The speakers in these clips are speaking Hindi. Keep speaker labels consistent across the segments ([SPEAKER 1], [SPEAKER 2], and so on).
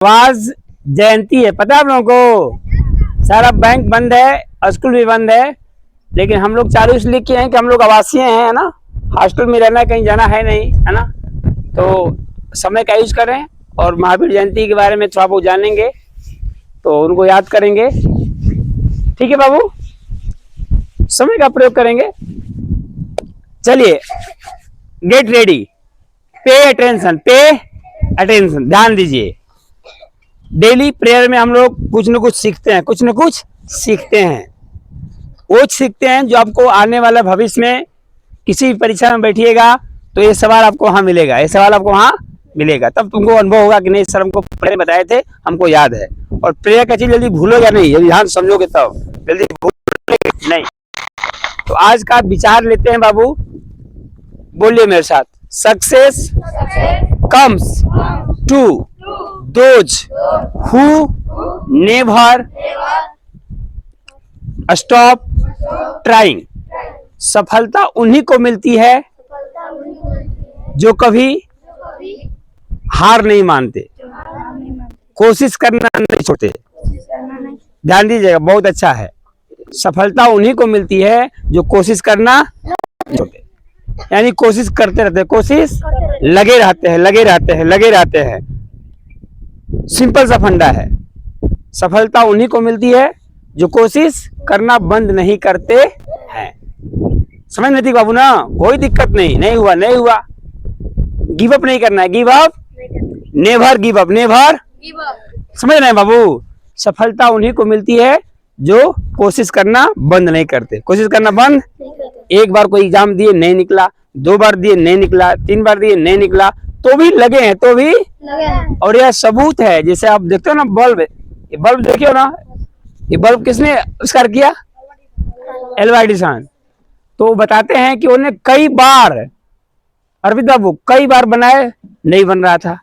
[SPEAKER 1] आवाज जयंती है, पता है आप लोगों को। सारा बैंक बंद है, स्कूल भी बंद है, लेकिन हम लोग चालू इसलिए किए हैं कि हम लोग आवासीय हैं, है ना। हॉस्टल में रहना, कहीं जाना है नहीं, है ना। तो समय का यूज करें और महावीर जयंती के बारे में थोड़ा बहुत जानेंगे, तो उनको याद करेंगे। ठीक है बाबू, समय का प्रयोग करेंगे। चलिए, गेट रेडी, पे अटेंशन, ध्यान दीजिए। डेली प्रेयर में हम लोग कुछ न कुछ सीखते हैं, कुछ न कुछ सीखते हैं। वो सीखते हैं जो आपको आने वाला भविष्य में किसी भी परीक्षा में बैठिएगा तो ये सवाल आपको वहां मिलेगा, ये सवाल आपको वहां मिलेगा। तब तुमको अनुभव होगा कि नहीं सर हमको पहले बताए थे, हमको याद है। और प्रेयर का चीज जल्दी भूलोगे नहीं, जल्दी ध्यान समझोगे तब, जल्दी भूलोगे नहीं। तो आज का विचार लेते हैं बाबू, बोलिए मेरे साथ। Success comes to those who never stop trying. सफलता उन्हीं को मिलती है जो कभी हार नहीं मानते, कोशिश करना नहीं छोड़ते। ध्यान दीजिएगा, बहुत अच्छा है। सफलता उन्हीं को मिलती है जो कोशिश करना नहीं छोड़ते, यानी कोशिश करते रहते हैं, कोशिश लगे रहते हैं। सिंपल सा फंडा है। सफलता उन्हीं को मिलती है जो कोशिश करना बंद नहीं करते हैं। समझ नहीं थी बाबू ना, कोई दिक्कत नहीं हुआ। गिव अप नहीं करना है, गिव अप नेवर। समझ रहे हैं बाबू। सफलता उन्हीं को मिलती है जो कोशिश करना बंद नहीं करते। कोशिश करना बंद, एक बार कोई एग्जाम दिए नहीं निकला, 2 बार दिए नहीं निकला, 3 बार दिए नहीं निकला, तो भी लगे हैं, तो भी लगे। और यह सबूत है, जैसे आप देखते हो ना बल्ब, ये बल्ब देखियो ना, ये बल्ब किसने आविष्कार किया? Alva Edison. तो बताते हैं कि उन्हें कई बार, अरविंद बाबू कई बार बनाए, नहीं बन रहा था।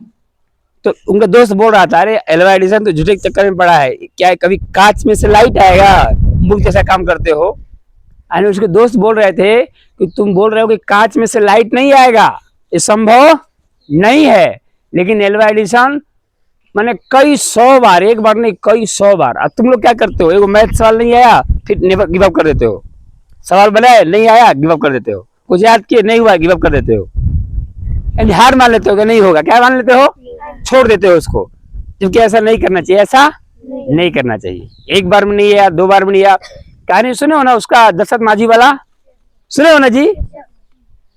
[SPEAKER 1] तो उनका दोस्त बोल रहा था, अरे एल्वा एडिसन तो झूठे के चक्कर में पड़ा है, क्या है कभी कांच में से लाइट आएगा? मूर्ख जैसा काम करते हो। यानी उसके दोस्त बोल रहे थे कि तुम बोल रहे हो कि कांच में से लाइट नहीं आएगा, ये संभव नहीं है। लेकिन एल्वा एडिसन मैंने कई 100 बार, एक बार नहीं कई 100 बार। अब तुम लोग क्या करते हो, एगो मैथ सवाल नहीं आया फिर गिव अप कर देते हो, सवाल बनाए नहीं आया गिव अप कर देते हो, कुछ याद किए नहीं हुआ गिव अप कर देते हो, यानी हार मान लेते हो कि नहीं होगा, क्या मान लेते हो, छोड़ देते हो उसको। जबकि ऐसा नहीं करना चाहिए, ऐसा नहीं करना चाहिए। एक बार में नहीं आया, 2 बार में नहीं आया। कहानी सुने हो ना उसका, दशरथ माझी वाला, सुने हो ना जी?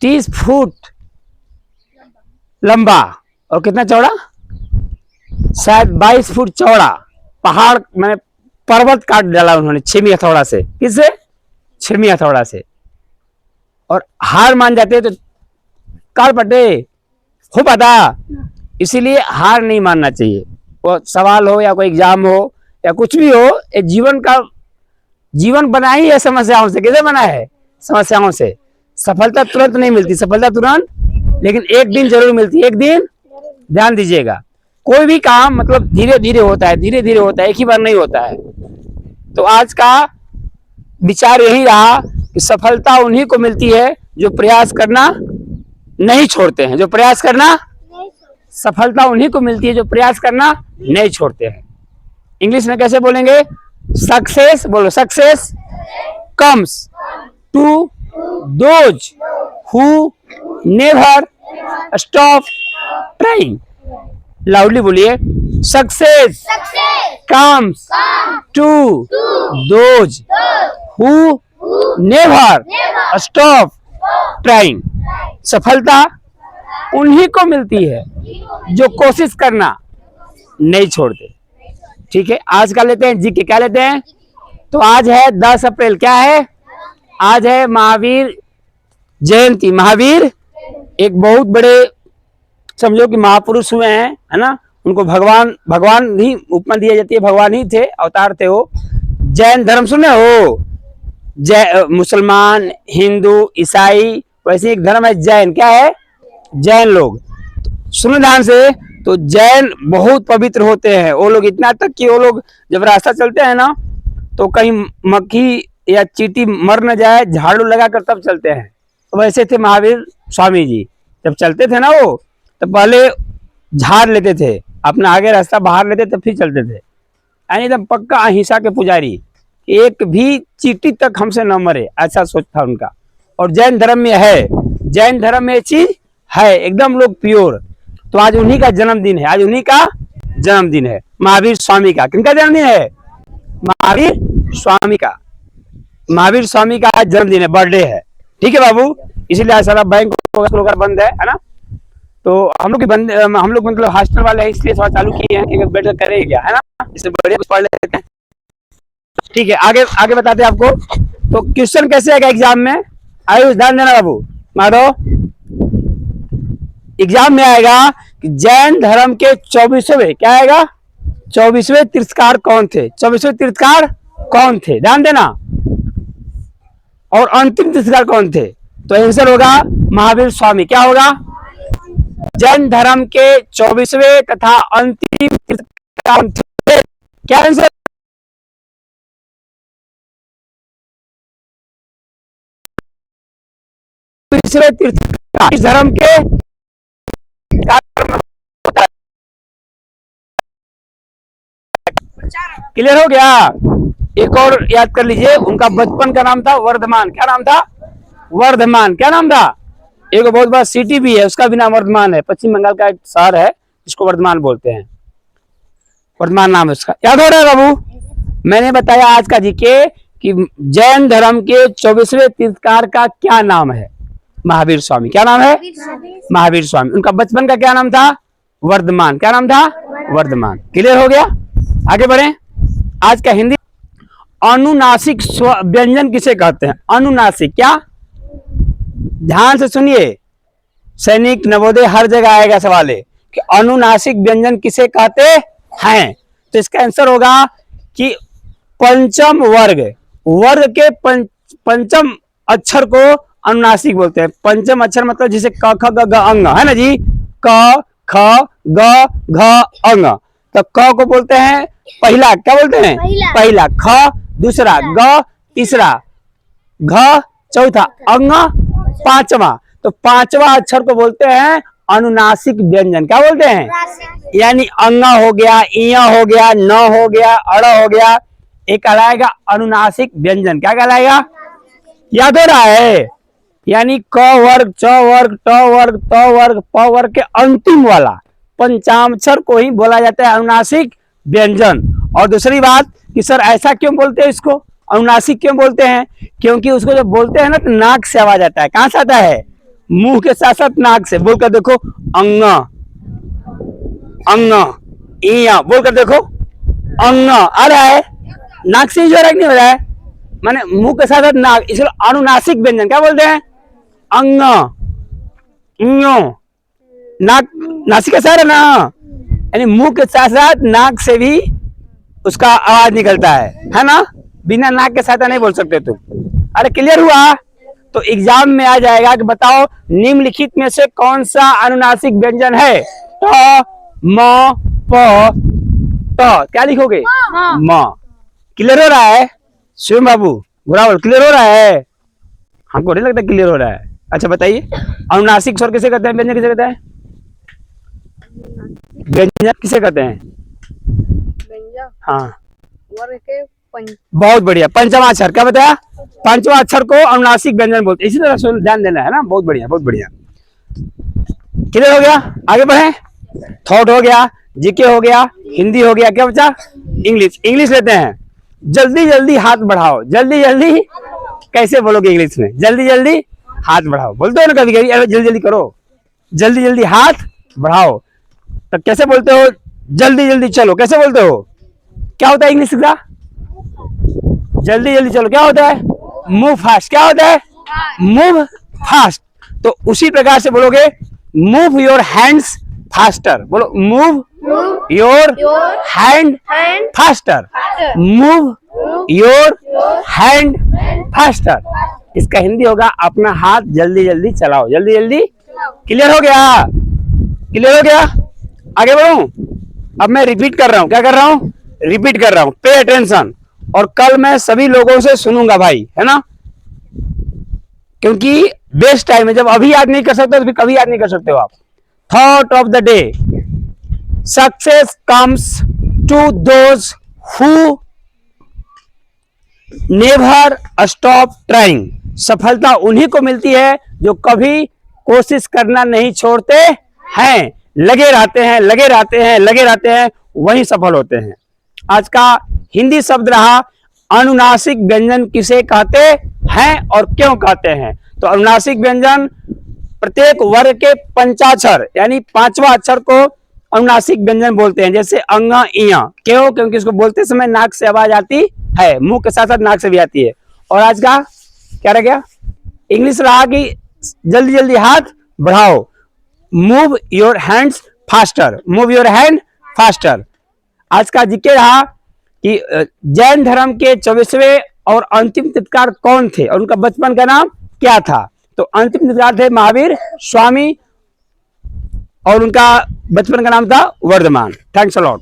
[SPEAKER 1] 30 फुट लंबा और कितना चौड़ा, शायद 22 फुट चौड़ा पहाड़, मैंने पर्वत काट डाला उन्होंने 6वीं हथौड़ा से। किससे? 6वीं हथौड़ा से। और हार मान जाते तो काल पटे हो पाता। इसीलिए हार नहीं मानना चाहिए। वो सवाल हो या कोई एग्जाम हो या कुछ भी हो, एक जीवन बना ही है समस्याओं से। कैसे बना है? समस्याओं से। सफलता तुरंत नहीं मिलती, सफलता तुरंत, लेकिन एक दिन जरूर मिलती है, एक दिन। ध्यान दीजिएगा, कोई भी काम मतलब धीरे धीरे होता है, एक ही बार नहीं होता है। तो आज का विचार यही रहा कि सफलता उन्हीं को मिलती है जो प्रयास करना नहीं छोड़ते हैं, सफलता उन्हीं को मिलती है जो प्रयास करना नहीं छोड़ते हैं। इंग्लिश में कैसे बोलेंगे? सक्सेस बोलो, success comes to those who never stop trying. Loudly बोलिए, success comes to those who never stop trying. सफलता उन्हीं को मिलती है जो कोशिश करना नहीं छोड़ते। ठीक है, आज का लेते हैं जी के, क्या लेते हैं? तो आज है 10 अप्रैल, क्या है? आज है महावीर जयंती। महावीर एक बहुत बड़े, समझो कि महापुरुष हुए हैं, है ना। उनको भगवान ही उपमा दिया जाती है, भगवान ही थे, अवतार थे वो। जैन धर्म सुने हो? मुसलमान, हिंदू, ईसाई, वैसे एक धर्म है जैन। क्या है? जैन लोग। सुनो ध्यान से, तो जैन बहुत पवित्र होते हैं वो लोग, इतना तक कि वो लोग जब रास्ता चलते हैं ना, तो कहीं मक्खी या चींटी मर न जाए, झाड़ू लगाकर तब चलते हैं। तो वैसे थे महावीर स्वामी जी, जब चलते थे ना वो, तो पहले झाड़ लेते थे, अपना आगे रास्ता बाहर लेते तो फिर चलते थे, यानी एकदम पक्का अहिंसा के पुजारी, एक भी चींटी तक हमसे न मरे, ऐसा सोच था उनका। और जैन धर्म में है, जैन धर्म में ये चीज है, एकदम लोग प्योर। तो आज उन्हीं का जन्मदिन है, आज उन्हीं का जन्मदिन है, महावीर स्वामी का। किनका जन्मदिन है? महावीर स्वामी का। महावीर स्वामी का आज जन्मदिन है, बर्थडे है। ठीक है बाबू, इसीलिए आज सारा बैंक वगैरह बंद है ना। तो हम लोग बंद, हम लोग मतलब हॉस्टल वाले हैं, इसलिए थोड़ा चालू किए हैं कि बेटर करें क्या, है ना, इससे बढ़िया कुछ पढ़ लेते हैं। ठीक है, आगे आगे बताते हैं आपको। तो क्वेश्चन कैसे आएगा एग्जाम में, आयुष ध्यान देना बाबू, माधव। एग्जाम में आएगा कि जैन धर्म के 24वें, क्या आएगा, 24वें तीर्थकार कौन थे, 24वें तीर्थकार कौन थे, ध्यान देना। और अंतिम तीर्थकार कौन थे? तो आंसर होगा महावीर स्वामी। क्या होगा? जैन धर्म के 24वें तथा अंतिम तीर्थकार कौन थे? क्या आंसर? तीर्थकार इस धर्म के क्लियर हो गया? एक और याद कर लीजिए, उनका बचपन का नाम था वर्धमान। क्या नाम था? वर्धमान। क्या नाम था? एक बहुत बड़ा सिटी भी है, उसका भी नाम वर्धमान है, पश्चिम बंगाल का एक शहर है जिसको वर्धमान बोलते हैं, वर्धमान नाम है उसका। याद हो रहा है बाबू? मैंने बताया आज का जीके कि जैन धर्म के 24वें तीर्थकार का क्या नाम है? महावीर स्वामी। क्या नाम है? महावीर स्वामी। उनका बचपन का क्या नाम था? वर्धमान। क्या नाम था? वर्धमान। क्लियर हो गया? आगे बढ़े। आज का हिंदी, अनुनासिक व्यंजन किसे कहते हैं? अनुनासिक। क्या? ध्यान से सुनिए, सैनिक, नवोदय, हर जगह आएगा सवाल है कि अनुनासिक व्यंजन किसे कहते हैं। तो इसका आंसर होगा कि पंचम वर्ग, वर्ग के पंचम अक्षर को अनुनासिक बोलते हैं। पंचम अक्षर मतलब जिसे क ख ग घ अंग है ना जी, क ख ग घ अंग। तो क को बोलते हैं पहला, क्या बोलते हैं? पहला। ख दूसरा, ग तीसरा, घ चौथा, अंग पांचवा। तो पांचवा अक्षर को बोलते हैं अनुनासिक व्यंजन। क्या बोलते हैं? यानी अंग हो गया, इया हो गया, न हो गया, अड़ हो गया, एक कहलाएगा अनुनासिक व्यंजन। क्या कहलाएगा? याद हो रहा है? यानी क वर्ग, च वर्ग, ट वर्ग, त वर्ग, प वर्ग के अंतिम वाला पंचाक्षर को ही बोला जाता है अनुनासिक व्यंजन। और दूसरी बात कि सर ऐसा क्यों बोलते हैं, इसको अनुनासिक क्यों बोलते हैं? क्योंकि उसको जब बोलते हैं ना तो नाक से आवाज आता है। कहां से आता है? मुंह के साथ साथ नाक से। बोलकर देखो, अंग अंग, इया बोलकर देखो, अंग आ रहा है, नाक से ही जो नहीं हो रहा है, माने मुंह के साथ साथ नाक, इसलिए अनुनासिक व्यंजन क्या बोलते हैं? अंग, नाक, नासिका सारा ना, यानी मुंह के साथ साथ नाक से भी उसका आवाज निकलता है ना, बिना नाक के साथ नहीं बोल सकते तुम। अरे क्लियर हुआ? तो एग्जाम में आ जाएगा कि बताओ निम्नलिखित में से कौन सा अनुनासिक व्यंजन है? ट म प त, क्या लिखोगे? म। क्लियर हो रहा है शिवम बाबू, गुरावल? क्लियर हो रहा है? हमको नहीं लगता क्लियर हो रहा है। अच्छा बताइए, अनुनासिक स्वर किसे कहते हैं, व्यंजन किसे कहते हैं? व्यंजन किसे कहते हैं? हाँ बहुत बढ़िया, पंचमा अक्षर। क्या बताया? पंचमा अक्षर को अनुनासिक व्यंजन बोलते हैं। इसी तरह ध्यान देना है ना। बहुत बढ़िया, बहुत बढ़िया। क्लियर हो गया? आगे बढ़े। थॉट हो गया, जीके हो गया, हिंदी हो गया, क्या बचा? इंग्लिश। इंग्लिश लेते हैं। जल्दी जल्दी हाथ बढ़ाओ, जल्दी जल्दी कैसे बोलोगे इंग्लिश में? जल्दी जल्दी हाथ बढ़ाओ बोलते हो ना कभी कभी, अरे जल्दी जल्दी करो, जल्दी जल्दी हाथ बढ़ाओ। तो कैसे बोलते हो? जल्दी जल्दी चलो, कैसे बोलते हो? क्या होता है इंग्लिश का? जल्दी जल्दी चलो क्या होता है? Move fast. क्या होता है? Move fast. तो उसी प्रकार से बोलोगे, मूव योर हैंड्स फास्टर। बोलो, move your hand faster, move your hand faster. इसका हिंदी होगा, अपना हाथ जल्दी जल्दी चलाओ, जल्दी जल्दी। क्लियर हो गया? क्लियर हो गया? आगे बढ़ूं? अब मैं रिपीट कर रहा हूं। क्या कर रहा हूं? रिपीट कर रहा हूं। Pay attention. और कल मैं सभी लोगों से सुनूंगा भाई, है ना, क्योंकि बेस्ट टाइम है। जब अभी याद नहीं कर सकते तो फिर कभी याद नहीं कर सकते हो आप। Thought of the day, success comes to those who never stop trying. सफलता उन्हीं को मिलती है जो कभी कोशिश करना नहीं छोड़ते हैं, लगे रहते हैं, लगे रहते हैं, लगे रहते हैं, वही सफल होते हैं। आज का हिंदी शब्द रहा अनुनासिक व्यंजन किसे कहते हैं और क्यों कहते हैं। तो अनुनासिक व्यंजन प्रत्येक वर्ग के पंचाक्षर यानी पांचवा अक्षर को अनुनासिक व्यंजन बोलते हैं, जैसे अंग इया। क्यों? क्योंकि इसको बोलते समय नाक से आवाज आती है, मुंह के साथ साथ नाक से भी आती है। और आज का क्या रह गया? इंग्लिश रहा कि जल्दी जल्दी हाथ बढ़ाओ, move your hands faster, move your hand faster. आज का जिक्र रहा कि जैन धर्म के 24वें और अंतिम तीर्थंकर कौन थे और उनका बचपन का नाम क्या था। तो अंतिम तीर्थंकर थे महावीर स्वामी और उनका बचपन का नाम था वर्धमान। Thanks a lot.